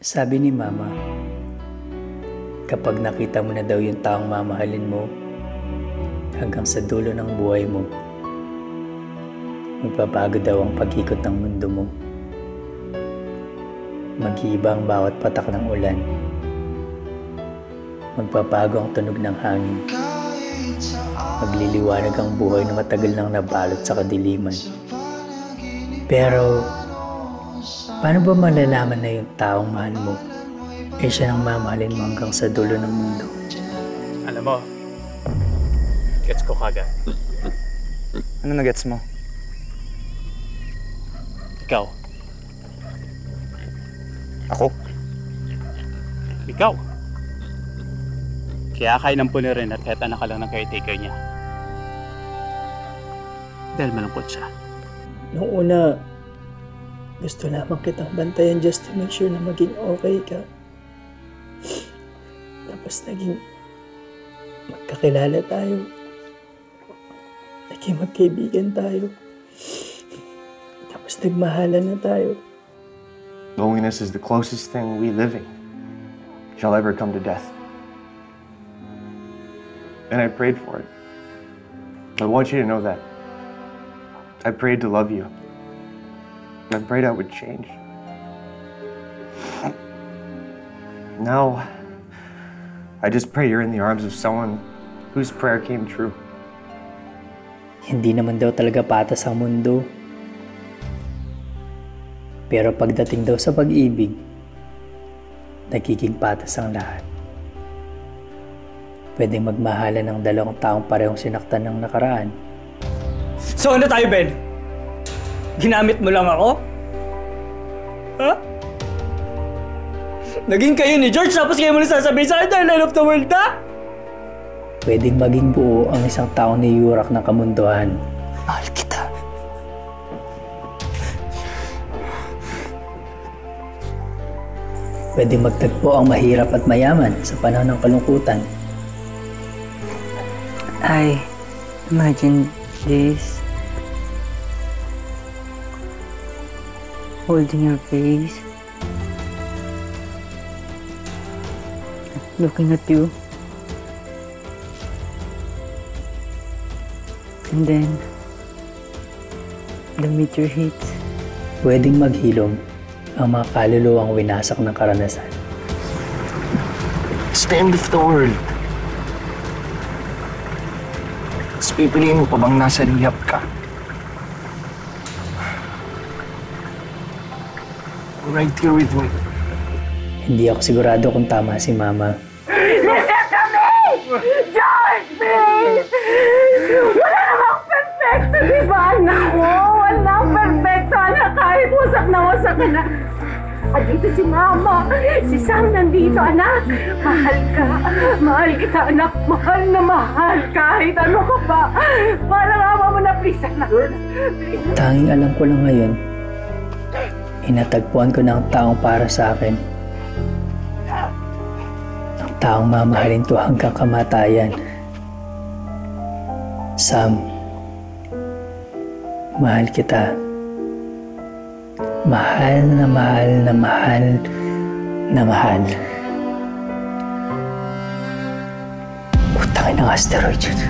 Sabi ni Mama, kapag nakita mo na daw yung taong mamahalin mo hanggang sa dulo ng buhay mo, magbabago daw ang pag-ikot ng mundo mo. Mag-iiba ang bawat patak ng ulan. Magbabago ang tunog ng hangin. Magliliwanag ang buhay na matagal nang nabalot sa kadiliman. Pero, paano ba malalaman na yung taong mahal mo siya nang mamahalin mo hanggang sa dulo ng mundo? Alam mo, gets ko kagad. Ano na-gets mo? Ikaw. Ako? Ikaw. Kaya kaya ng rin at kahit anak ka lang ng caretaker niya. Dahil malungkot siya. Noong una, gusto lamang kitang bantayan just to make sure na maging okay ka. Tapos naging magkakilala tayo. Naging magkaibigan tayo. Tapos nagmahalan na tayo. Loneliness is the closest thing we living shall ever come to death. And I prayed for it. I want you to know that. I prayed to love you. I prayed I would change. Now, I just pray you're in the arms of someone whose prayer came true. Hindi naman daw talaga patas ang mundo. Pero pagdating daw sa pag-ibig, nagiging patas ang lahat. Pwedeng magmahalan ng dalawang taong parehong sinaktan ng nakaraan. So ano tayo, Ben? Ginamit mo lang ako? Ha? Naging kayo ni George tapos kayo mo na sasabihin sa akin na I love the world, ha? Pwedeng maging buo ang isang taong niyurak ng kamunduhan. Mahal kita. Pwedeng magtagpo ang mahirap at mayaman sa panahon ng kalungkutan. I imagine this. Holding your face. Looking at you. And then, the meteor hits. Pwedeng maghilom ang mga kaluluwang winasak ng karanasan. Stand with the world. Mas pipiliin mo pa bang nasa liyap ka? Right here with me. Hindi ako sigurado kung tama si Mama. Listen to me! George, please! Wala namang perfecto, di ba, anak mo? Walang perfecto, anak, kahit wasak na wasak ka na. At dito si Mama, si Sam nandito, anak. Mahal ka, mahal kita, anak. Mahal na mahal, kahit ano ka pa. Parang awa mo na, please, anak. Please. Tanging alam ko lang ngayon, inatagpuan ko na ang taong para sa akin. Ang taong mamahalin ko hanggang kamatayan. Sam, mahal kita. Mahal na mahal na mahal na mahal. Utangin ng asteroid yun.